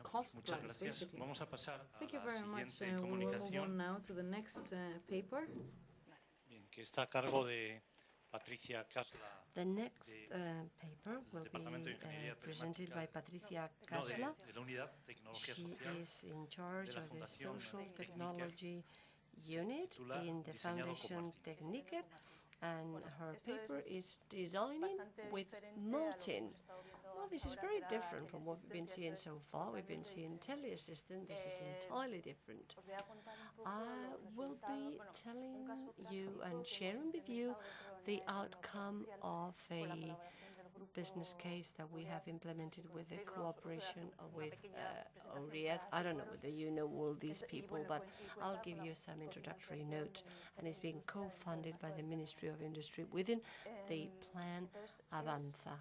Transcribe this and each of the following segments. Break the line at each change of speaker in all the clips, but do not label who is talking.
cost price, basically. Thank you very much. We will move on now to the next paper.
The next paper will be presented by Patricia Casla. She is in charge of the social technology unit in the Foundation Technique, and her paper is designing with molting. Well, this is very different from what we've been seeing so far. We've been seeing teleassistant. This is entirely different. I will be telling you and sharing with you the outcome of a business case that we have implemented with the cooperation with Oriet. I don't know whether you know all these people, but I'll give you some introductory notes. And it's being co-funded by the Ministry of Industry within the plan Avanza.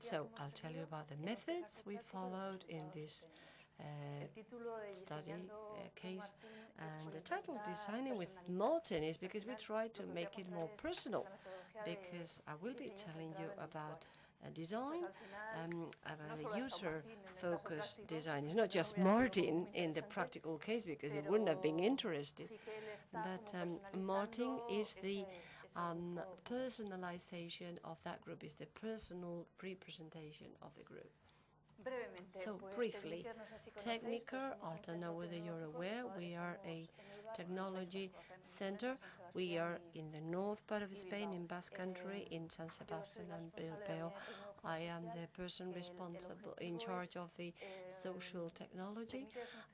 So I'll tell you about the methods we followed in this study case, and the title Designing with Molten is because we try to make it more personal, because I will be telling you about a design, about a user-focused design. It's not just Martin in the practical case, because it wouldn't have been interested, but Martin is the personalization of that group, is the personal representation of the group. So briefly, Techniker, I don't know whether you're aware, we are a technology center. We are in the north part of Spain, in Basque Country, in San Sebastian and Bilbao. I am the person responsible, in charge of the social technology,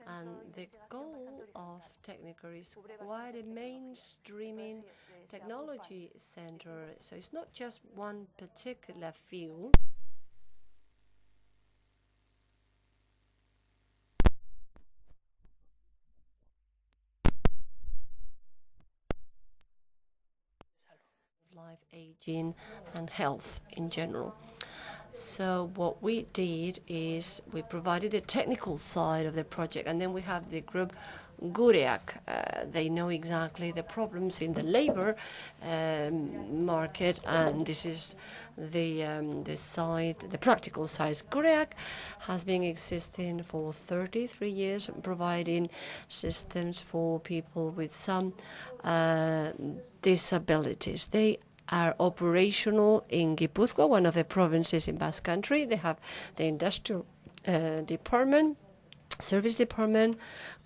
and the goal of Techniker is quite a mainstreaming technology center. So it's not just one particular field. Life, aging, and health in general. So what we did is we provided the technical side of the project, and then we have the group Gureak. They know exactly the problems in the labor market, and this is the side, the practical side. Gureak has been existing for 33 years, providing systems for people with some disabilities. They are operational in Gipuzkoa, one of the provinces in Basque Country. They have the industrial department, service department,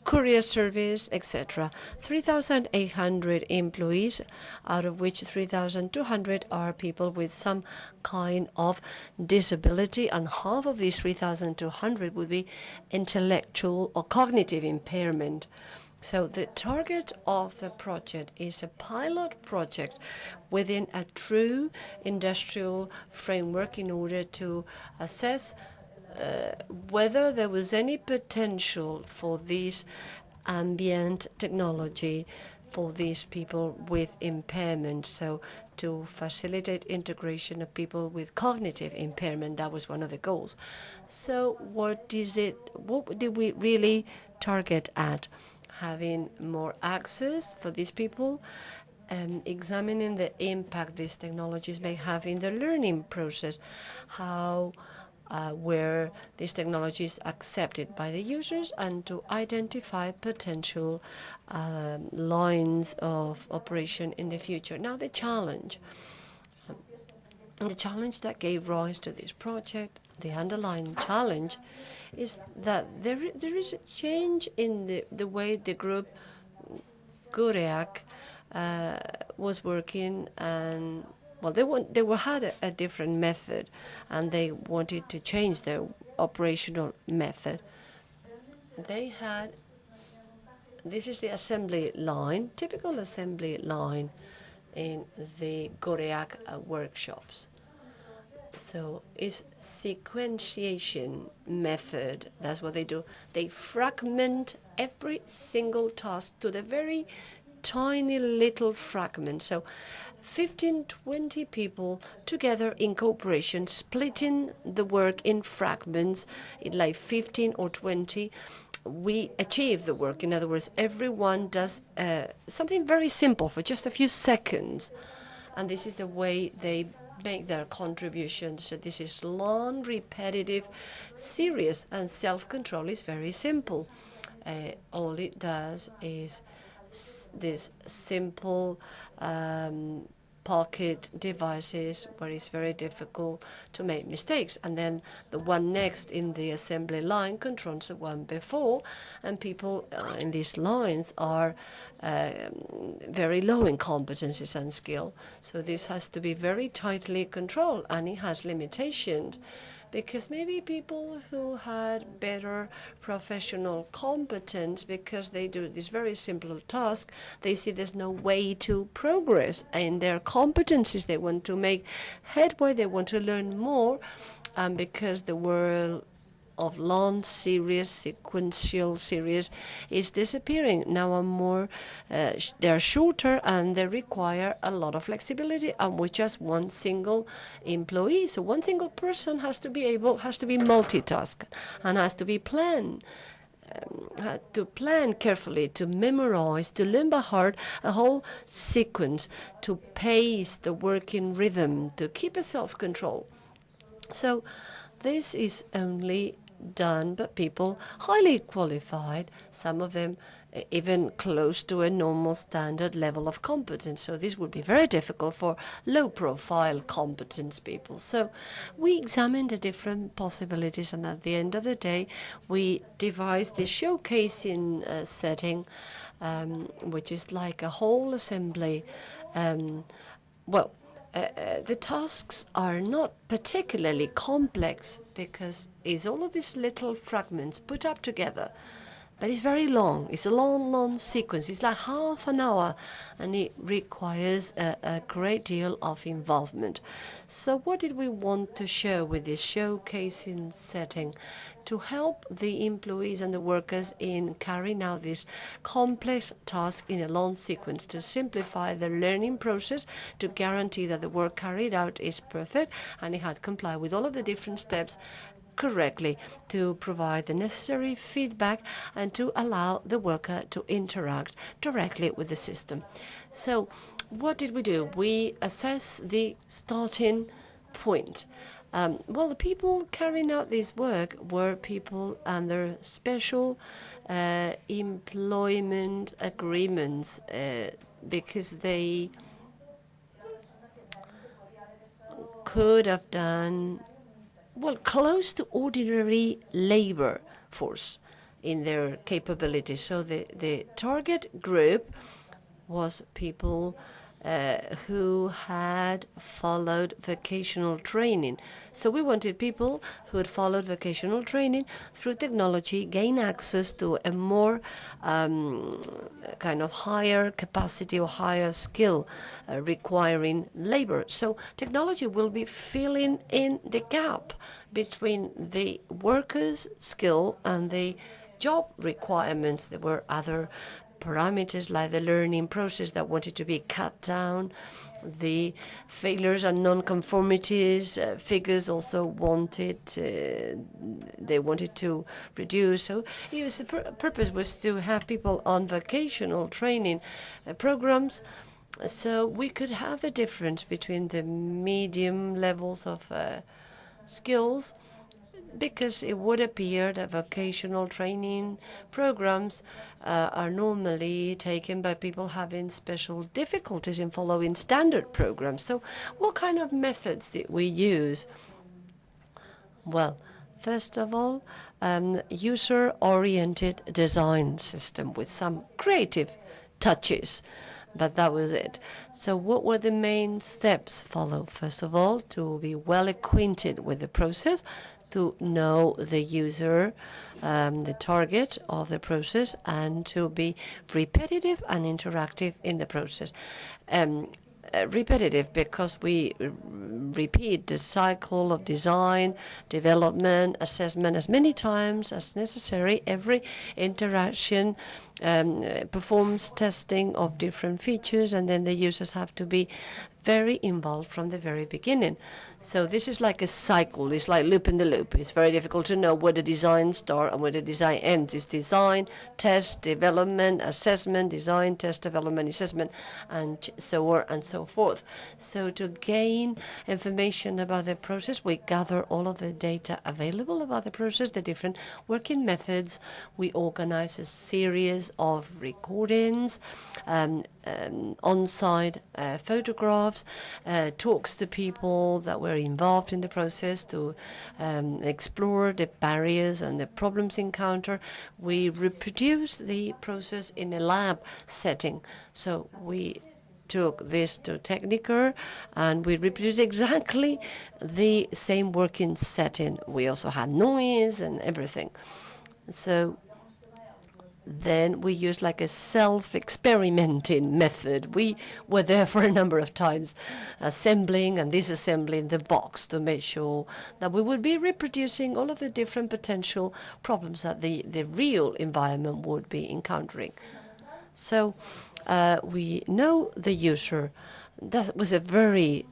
courier service, etc. 3,800 employees, out of which 3,200 are people with some kind of disability, and half of these 3,200 would be intellectual or cognitive impairment. So the target of the project is a pilot project within a true industrial framework in order to assess whether there was any potential for this ambient technology for these people with impairment. So to facilitate integration of people with cognitive impairment, that was one of the goals. So what did we really target at? Having more access for these people, examining the impact these technologies may have in the learning process, how were these technologies accepted by the users, and to identify potential lines of operation in the future. Now the challenge that gave rise to this project, the underlying challenge, is that there is a change in the way the group Gureak was working, and well, they had a different method, and they wanted to change their operational method. They had, this is the assembly line, typical assembly line in the Gureak workshops. So it's sequentiation method. That's what they do. They fragment every single task to the very tiny little fragment. So 15, 20 people together in cooperation, splitting the work in fragments, in like 15 or 20. We achieve the work. In other words, everyone does something very simple for just a few seconds. And this is the way they make their contributions. So this is long, repetitive, serious, and self-control is very simple. All it does is this simple pocket devices where it's very difficult to make mistakes, and then the one next in the assembly line controls the one before, and people in these lines are very low in competencies and skill. So this has to be very tightly controlled, and it has limitations, because maybe people who had better professional competence, because they do this very simple task, they see there's no way to progress in their competencies. They want to make headway, they want to learn more, and because the world of long, serious, sequential series is disappearing. Now are more, they're shorter and they require a lot of flexibility, and with just one single employee. So one single person has to be multitask and has to be planned. To plan carefully, to memorize, to learn by heart a whole sequence, to pace the working rhythm, to keep a self-control. So this is only done by people highly qualified, some of them even close to a normal standard level of competence. So this would be very difficult for low-profile competence people. So we examined the different possibilities, and at the end of the day, we devised this showcasing setting, which is like a whole assembly. The tasks are not particularly complex because it's all of these little fragments put up together. But it's very long. It's a long, long sequence. It's like half an hour, and it requires a great deal of involvement. So what did we want to show with this showcasing setting? To help the employees and the workers in carrying out this complex task in a long sequence, to simplify the learning process, to guarantee that the work carried out is perfect and it had complied with all of the different steps correctly, to provide the necessary feedback and to allow the worker to interact directly with the system. So what did we do? We assess the starting point. The people carrying out this work were people under special employment agreements because they could have done close to ordinary labor force in their capabilities. So the target group was people who had followed vocational training. So we wanted people who had followed vocational training through technology, gain access to a more kind of higher capacity or higher skill requiring labor. So technology will be filling in the gap between the workers' skill and the job requirements. There were other parameters like the learning process that wanted to be cut down. The failures and non-conformities figures also wanted, they wanted to reduce. So it was, the purpose was to have people on vocational training programs, so we could have a difference between the medium levels of skills, because it would appear that vocational training programs are normally taken by people having special difficulties in following standard programs. So what kind of methods did we use? Well, first of all, user-oriented design system with some creative touches, but that was it. So what were the main steps followed? First of all, to be well acquainted with the process, to know the user, the target of the process, and to be repetitive and interactive in the process. Repetitive because we repeat the cycle of design, development, assessment as many times as necessary. Every interaction performs testing of different features, and then the users have to be very involved from the very beginning. So this is like a cycle. It's like looping the loop. It's very difficult to know where the design starts and where the design ends. It's design, test, development, assessment, design, test, development, assessment, and so on and so forth. So to gain information about the process, we gather all of the data available about the process, the different working methods. We organize a series of recordings, on-site photographs, talks to people that were involved in the process to explore the barriers and the problems encountered. We reproduce the process in a lab setting. So we took this to Technicolor and we reproduced exactly the same working setting. We also had noise and everything. So then we used like a self-experimenting method. We were there for a number of times, assembling and disassembling the box to make sure that we would be reproducing all of the different potential problems that the real environment would be encountering. So we know the user. That was a very,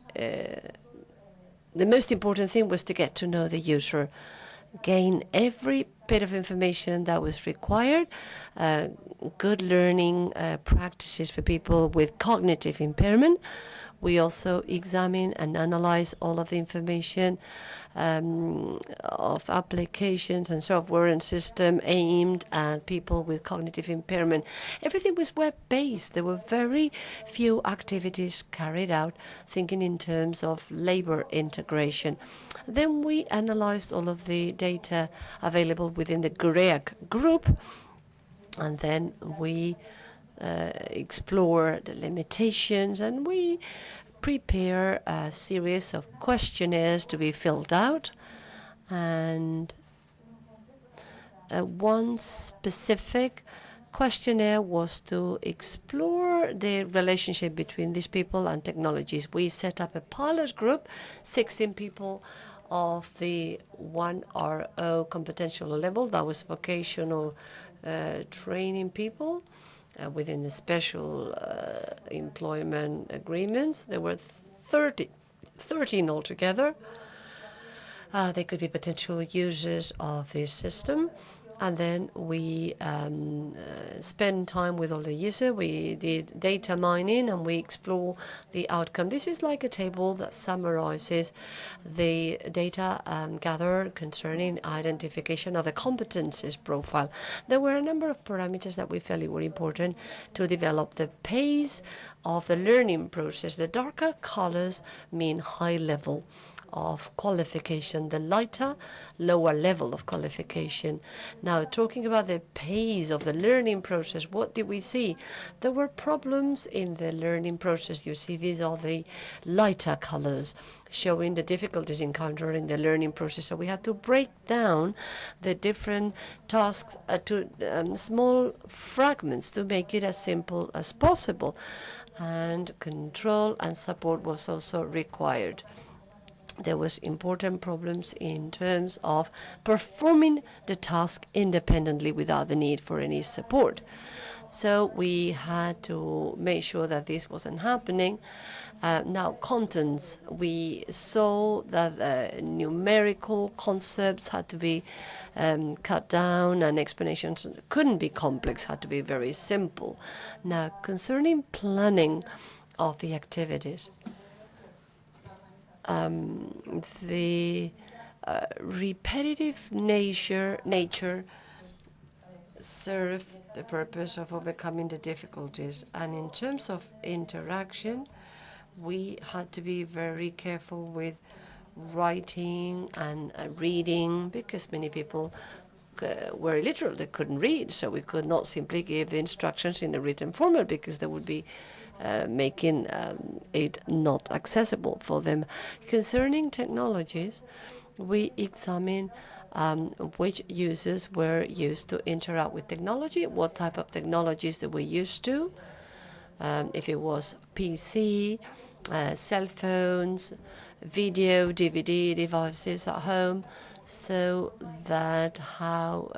the most important thing was to get to know the user, gain every bit of information that was required, good learning practices for people with cognitive impairment. We also examine and analyze all of the information of applications and software and system aimed at people with cognitive impairment. Everything was web-based. There were very few activities carried out thinking in terms of labor integration. Then we analyzed all of the data available within the GREAC group, and then we explore the limitations, and we prepare a series of questionnaires to be filled out. And one specific questionnaire was to explore the relationship between these people and technologies. We set up a pilot group, 16 people of the 1RO competential level, that was vocational training people. Within the special employment agreements, there were 13 altogether. They could be potential users of this system. And then we spend time with all the users. We did data mining and we explore the outcome. This is like a table that summarizes the data gathered concerning identification of the competencies profile. There were a number of parameters that we felt were important to develop the pace of the learning process. The darker colors mean high level of qualification, the lighter, lower level of qualification. Now, talking about the pace of the learning process, what did we see? There were problems in the learning process. You see, these are the lighter colors showing the difficulties encountered in the learning process. So we had to break down the different tasks to small fragments to make it as simple as possible. And control and support was also required. There was important problems in terms of performing the task independently without the need for any support. So we had to make sure that this wasn't happening. Now, contents. We saw that numerical concepts had to be cut down and explanations couldn't be complex, had to be very simple. Now, concerning planning of the activities, the repetitive nature served the purpose of overcoming the difficulties. And in terms of interaction, we had to be very careful with writing and reading, because many people were illiterate, they couldn't read, so we could not simply give instructions in a written format because they would be making it not accessible for them. Concerning technologies, we examine which users were used to interact with technology, what type of technologies that we used to, if it was PC, cell phones, video, DVD devices at home, so that how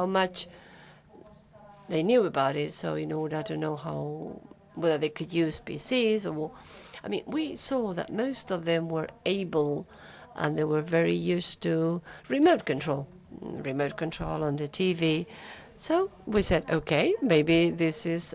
much they knew about it. So in order to know how whether they could use PCs or, I mean, we saw that most of them were able and they were very used to remote control on the TV. So we said, okay, maybe this is